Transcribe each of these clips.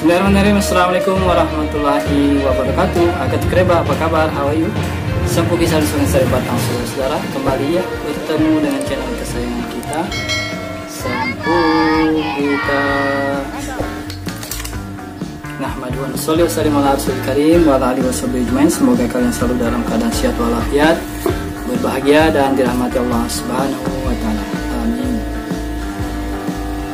Bismillahirrahmanirrahim. Assalamualaikum warahmatullahi wabarakatuh. Agak kereba, apa kabar? How are you? Sempu kisah di Sungai Sari Batang, saudara. Kembali ya bertemu dengan channel kesayangan kita, Sempu kita. Nahmadu wa nusolli wa sallim ala rasulil karim wa ala alihi washabihi ajmain. Semoga kalian selalu dalam keadaan sehat walafiat, berbahagia dan dirahmati Allah Subhanahu wa taala. Amin.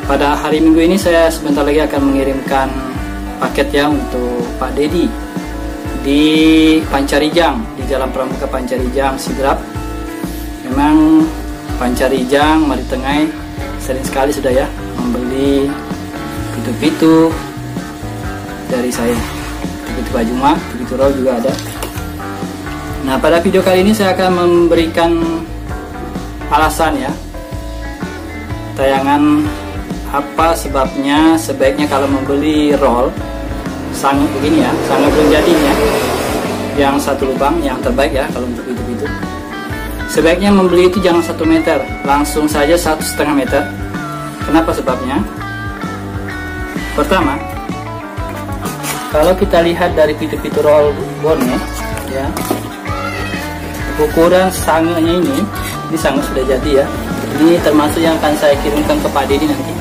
Pada hari Minggu ini saya sebentar lagi akan mengirimkan paket ya untuk Pak Dedi di Pancarijang, di Jalan Pramuka Pancarijang Sidrap. Memang Pancarijang Maritengai sering sekali sudah ya membeli pitu-pitu dari saya, pitu Bajuma, pitu Raw juga ada. Nah, pada video kali ini saya akan memberikan alasan ya, tayangan apa sebabnya sebaiknya kalau membeli roll sangat begini ya, sangat belum jadinya, yang satu lubang yang terbaik ya kalau untuk itu sebaiknya membeli itu jangan 1 meter, langsung saja 1,5 meter. Kenapa sebabnya? Pertama, kalau kita lihat dari pitu-pitu roll bone ya, ukuran sangenya ini sangat sudah jadi ya. Ini termasuk yang akan saya kirimkan ke Pak Dedi nanti.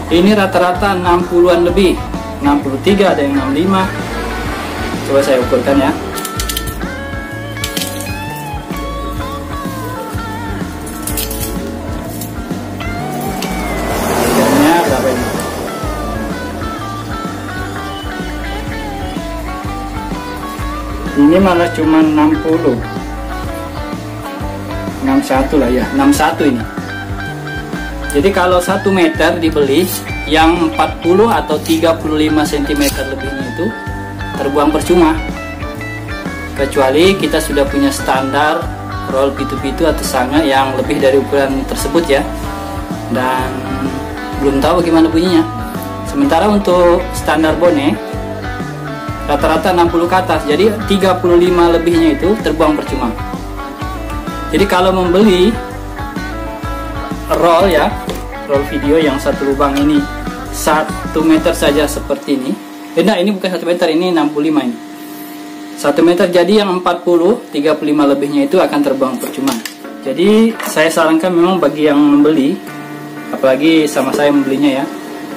Ini rata-rata 60-an lebih, 63, ada yang 65. Coba saya ukurkan ya. Harganya berapa ini? Ini malah cuma 60, 61 lah ya, 61 ini. Jadi kalau 1 meter dibeli, yang 40 atau 35 cm lebihnya itu terbuang percuma. Kecuali kita sudah punya standar roll pitu-pitu atau sanga yang lebih dari ukuran tersebut ya, dan belum tahu bagaimana bunyinya. Sementara untuk standar bone rata-rata 60 ke atas, jadi 35 lebihnya itu terbuang percuma. Jadi kalau membeli roll ya, roll video yang satu lubang ini 1 meter saja seperti ini. Nah, ini bukan 1 meter, ini 65 ini. 1 meter jadi yang 40, 35 lebihnya itu akan terbuang percuma. Jadi saya sarankan memang bagi yang membeli, apalagi sama saya membelinya ya,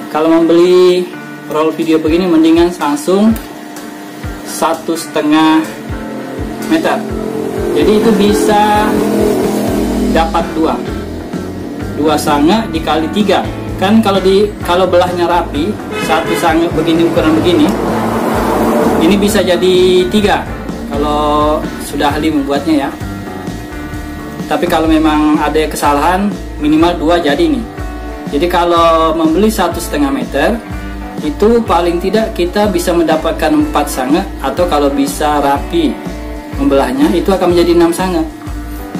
kalau membeli roll video begini mendingan langsung 1,5 meter. Jadi itu bisa dapat 2 sanga dikali 3 kan. Kalau belahnya rapi, 1 sanga begini, ukuran begini, ini bisa jadi 3 kalau sudah ahli membuatnya ya. Tapi kalau memang ada kesalahan, minimal 2 jadi nih. Jadi kalau membeli 1,5 meter itu paling tidak kita bisa mendapatkan 4 sanga, atau kalau bisa rapi membelahnya itu akan menjadi 6 sanga.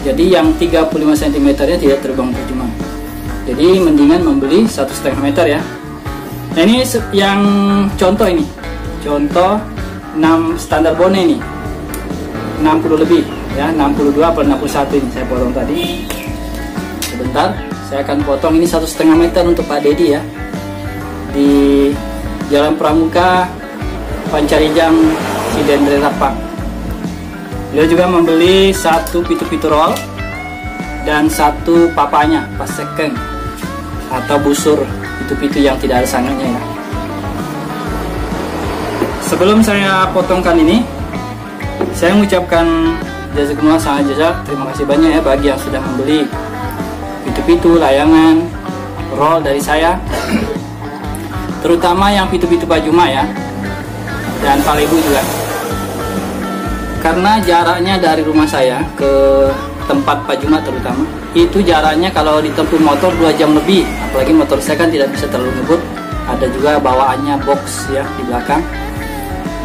Jadi yang 35 cm nya tidak terbuang percuma. Jadi mendingan membeli 1,5 meter ya. Nah, ini yang contoh ini, contoh 6 standar bone ini 60 lebih ya, 62 atau 61 ini saya potong tadi. Sebentar, saya akan potong ini 1,5 meter untuk Pak Dedi ya, di Jalan Pramuka Pancarijang Cidendre Rapang. Beliau juga membeli 1 pitu-pitu roll dan 1 papanya, pas sekeng atau busur pitu-pitu yang tidak ada sanganya ya. Sebelum saya potongkan ini, saya mengucapkan jazakumullah sangat jazak, terima kasih banyak ya bagi yang sudah membeli pitu-pitu, layangan, roll dari saya, terutama yang pitu-pitu Bajuma ya, dan Palebu juga. Karena jaraknya dari rumah saya ke tempat Pak Juma terutama, itu jaraknya kalau ditempuh motor 2 jam lebih. Apalagi motor saya kan tidak bisa terlalu ngebut, ada juga bawaannya box ya di belakang.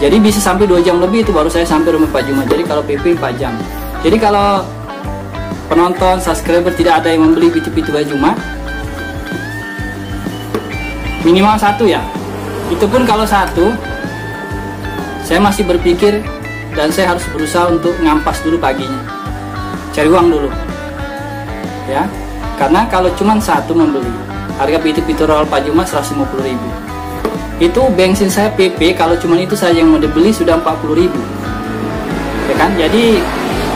Jadi bisa sampai 2 jam lebih itu baru saya sampai rumah Pak Juma. Jadi kalau PP 4 jam. Jadi kalau penonton, subscriber tidak ada yang membeli pitu-pitu Pak Juma, minimal 1 ya. Itu pun kalau 1, saya masih berpikir dan saya harus berusaha untuk ngampas dulu paginya, cari uang dulu ya. Karena kalau cuma 1 membeli, harga pitu-pitu roll Pak Juma 150.000. itu bensin saya PP kalau cuma itu saja yang mau dibeli sudah 40.000, ya kan. Jadi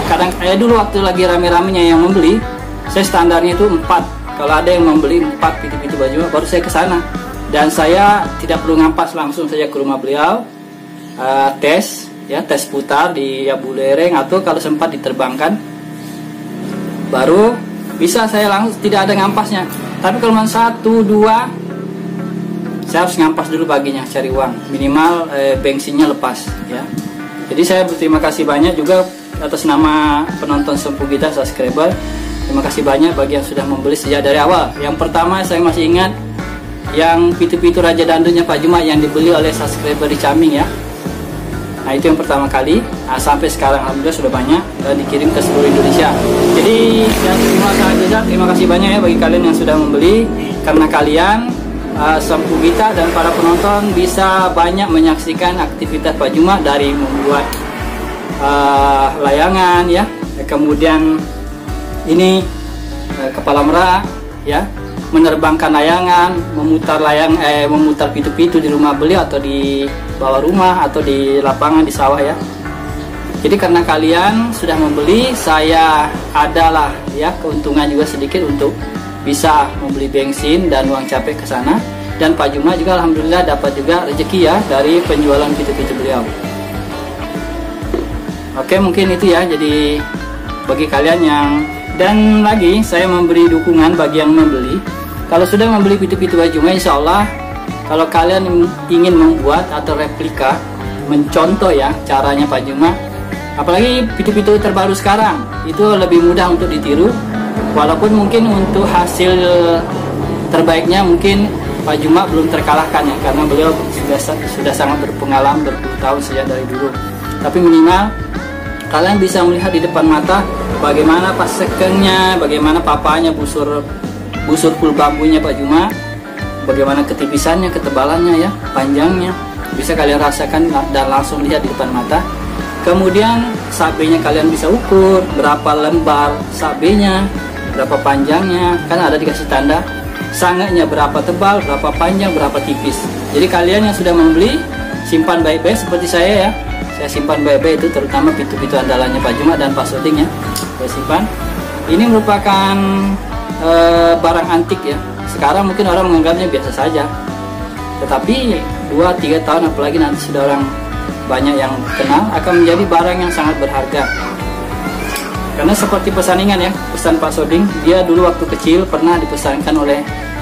kadang saya dulu waktu lagi rame-ramenya yang membeli, saya standarnya itu 4. Kalau ada yang membeli 4 pitu-pitu baju baru saya ke sana, dan saya tidak perlu ngampas, langsung saja ke rumah beliau, tes putar di Abu Lereng atau kalau sempat diterbangkan, baru bisa saya langsung, tidak ada ngampasnya. Tapi kalau 1, 2 saya harus ngampas dulu paginya, cari uang minimal bensinnya lepas ya. Jadi saya berterima kasih banyak juga atas nama penonton Sempu Gita, subscriber. Terima kasih banyak bagi yang sudah membeli sejak dari awal. Yang pertama saya masih ingat yang pitu-pitu Raja Dandutnya Pak Juma yang dibeli oleh subscriber di Caming ya. Nah itu yang pertama kali. Nah, sampai sekarang alhamdulillah sudah banyak dan dikirim ke seluruh Indonesia. Jadi terima kasih banyak ya bagi kalian yang sudah membeli. Karena kalian Sempu Gita dan para penonton bisa banyak menyaksikan aktivitas Pak Juma, dari membuat layangan ya, kemudian ini kepala merak ya, menerbangkan layangan, memutar pitu-pitu di rumah beliau atau di bawah rumah atau di lapangan di sawah ya. Jadi karena kalian sudah membeli, saya adalah ya keuntungan juga sedikit untuk bisa membeli bensin dan uang capek ke sana. Dan Pak Juma juga alhamdulillah dapat juga rezeki ya dari penjualan pitu-pitu beliau. Oke, mungkin itu ya, jadi bagi kalian yang, dan lagi saya memberi dukungan bagi yang membeli. Kalau sudah membeli pitu-pitu Pak Juma, insya Allah kalau kalian ingin membuat atau replika, mencontoh ya caranya Pak Juma, apalagi pitu-pitu terbaru sekarang, itu lebih mudah untuk ditiru. Walaupun mungkin untuk hasil terbaiknya mungkin Pak Juma belum terkalahkan ya, karena beliau sudah sangat berpengalaman berpuluh tahun sejak dari dulu. Tapi minimal kalian bisa melihat di depan mata bagaimana pas sekengnya, bagaimana papanya, busur pul bambunya Pak Juma, bagaimana ketipisannya, ketebalannya ya, panjangnya, bisa kalian rasakan dan langsung lihat di depan mata. Kemudian sabenya kalian bisa ukur berapa lembar sabenya, berapa panjangnya, kan ada dikasih tanda. Sanganya berapa tebal, berapa panjang, berapa tipis. Jadi kalian yang sudah membeli, simpan baik-baik seperti saya ya. Saya simpan baik-baik itu, terutama pitu-pitu andalannya Pak Juma dan Pak Soding ya. Saya simpan. Ini merupakan barang antik ya. Sekarang mungkin orang menganggapnya biasa saja. Tetapi 2-3 tahun apalagi nanti sudah orang banyak yang kenal, akan menjadi barang yang sangat berharga. Karena seperti pesaningan ya, pesan Pak Soding, dia dulu waktu kecil pernah dipesankan oleh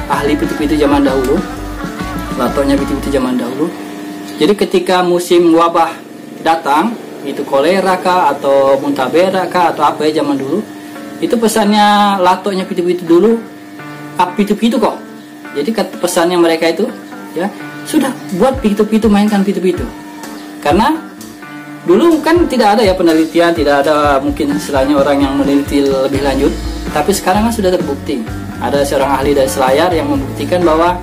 ahli pitu-pitu zaman dahulu, latonya pitu-pitu zaman dahulu. Jadi ketika musim wabah datang, itu kolera kah atau muntabera kah atau apa ya zaman dulu, itu pesannya latonya pitu-pitu dulu, pitu-pitu kok. Jadi pesannya mereka itu ya, sudah buat pitu-pitu, mainkan pitu-pitu. Karena dulu kan tidak ada ya penelitian, tidak ada mungkin istilahnya orang yang meneliti lebih lanjut. Tapi sekarang kan sudah terbukti. Ada seorang ahli dari Selayar yang membuktikan bahwa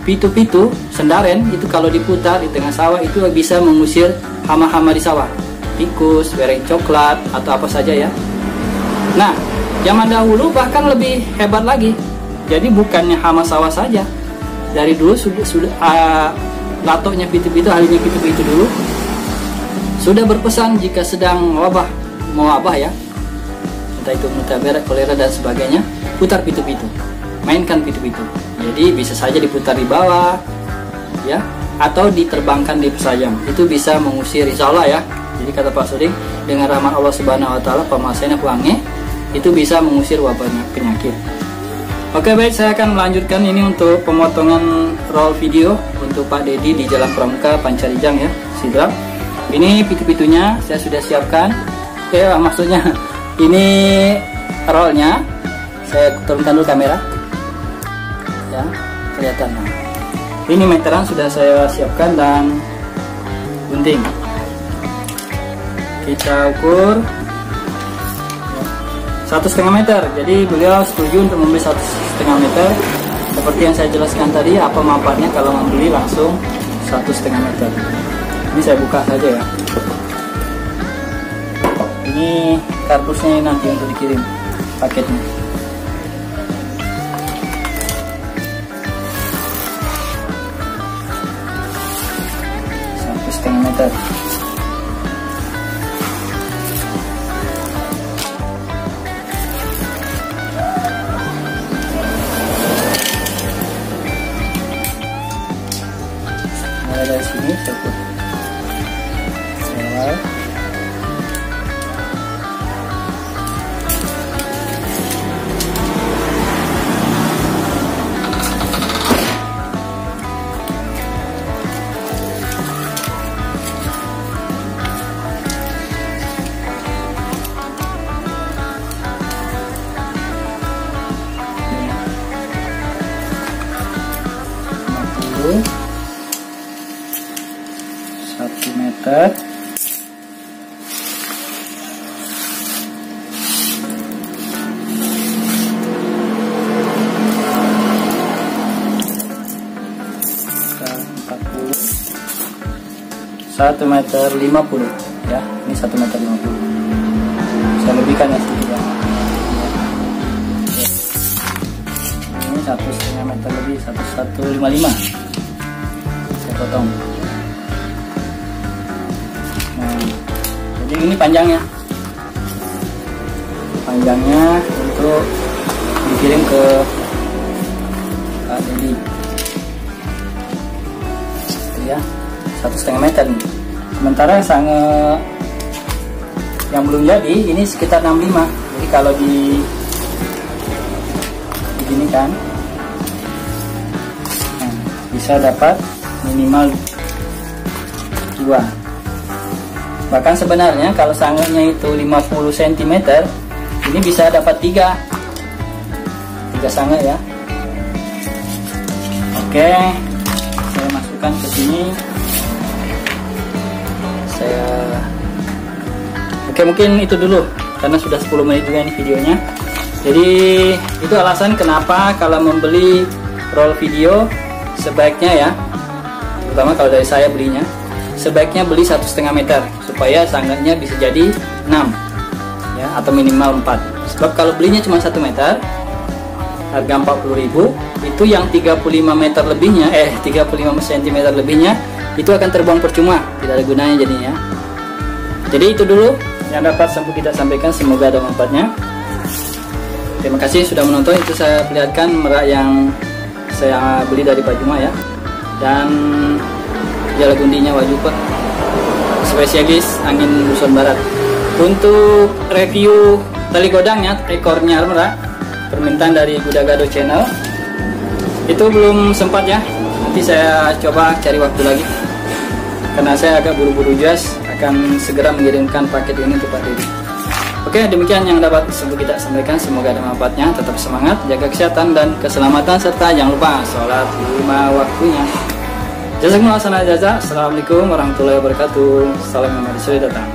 pitu-pitu sendaren itu kalau diputar di tengah sawah itu bisa mengusir hama-hama di sawah, tikus, bereng coklat atau apa saja ya. Nah, zaman dahulu bahkan lebih hebat lagi. Jadi bukannya hama sawah saja. Dari dulu sudah latonya pitu-pitu, ahlinya pitu-pitu dulu sudah berpesan jika sedang wabah ya, entah itu muntabera, kolera dan sebagainya, putar pitu-pitu, mainkan pitu-pitu. Jadi bisa saja diputar di bawah ya, atau diterbangkan di pesajam, itu bisa mengusir insya Allah ya. Jadi kata Pak Soding, dengan rahmat Allah Subhanahu Wa Taala, pemasainya puangnya itu bisa mengusir wabahnya penyakit. Oke baik, saya akan melanjutkan ini untuk pemotongan roll video untuk Pak Dedi di Jalan Pramuka Pancarijang ya, Sidrap. Ini pitu-pitunya saya sudah siapkan. Ya, maksudnya ini rollnya. Saya turunkan dulu kamera. Ya, kelihatan. Nah, ini meteran sudah saya siapkan dan gunting. Kita ukur 1,5 meter. Jadi beliau setuju untuk membeli 1,5 meter. Seperti yang saya jelaskan tadi, apa manfaatnya kalau membeli langsung 1,5 meter. Ini saya buka saja ya. Ini kardusnya nanti untuk dikirim paketnya. meter. Mulai dari sini satu awal. Satu meter. Satu meter 50 ya, ini 1 meter 50. Saya lebihkan ya sedikit ya. Ini 1,5 meter lebih, 1,155. Saya potong. Nah, jadi ini panjangnya untuk dikirim ke Kak Dedi ya, 1,5 meter nih. Sementara sange yang belum jadi ini sekitar 65. Jadi kalau begini kan, nah, bisa dapat minimal 2. Bahkan sebenarnya kalau sangenya itu 50 cm, ini bisa dapat 3 sange ya. Oke, saya masukkan ke sini. Oke, mungkin itu dulu karena sudah 10 menit juga nih videonya. Jadi itu alasan kenapa kalau membeli roll video sebaiknya ya, terutama kalau dari saya belinya, sebaiknya beli 1,5 meter supaya sangganya bisa jadi 6 ya, atau minimal 4. Sebab kalau belinya cuma 1 meter harga 40.000, itu yang 35 meter lebihnya 35 cm lebihnya itu akan terbuang percuma, tidak ada gunanya jadinya. Jadi itu dulu yang dapat kita sampaikan, semoga ada manfaatnya. Terima kasih sudah menonton. Itu saya perlihatkan merak yang saya beli dari Pak Juma ya, dan jala gundinya Wajupa spesialis angin Buson Barat. Untuk review tali godangnya, ekornya merak, permintaan dari Gudagado Channel, itu belum sempat ya, nanti saya coba cari waktu lagi karena saya agak buru-buru jas, akan segera mengirimkan paket ini untuk Pak Dedi. Oke, demikian yang dapat kita sampaikan, semoga ada manfaatnya. Tetap semangat, jaga kesehatan dan keselamatan, serta jangan lupa sholat 5 waktunya. Jazakumullah khairan. Assalamualaikum warahmatullahi wabarakatuh. Salam Muhammad datang.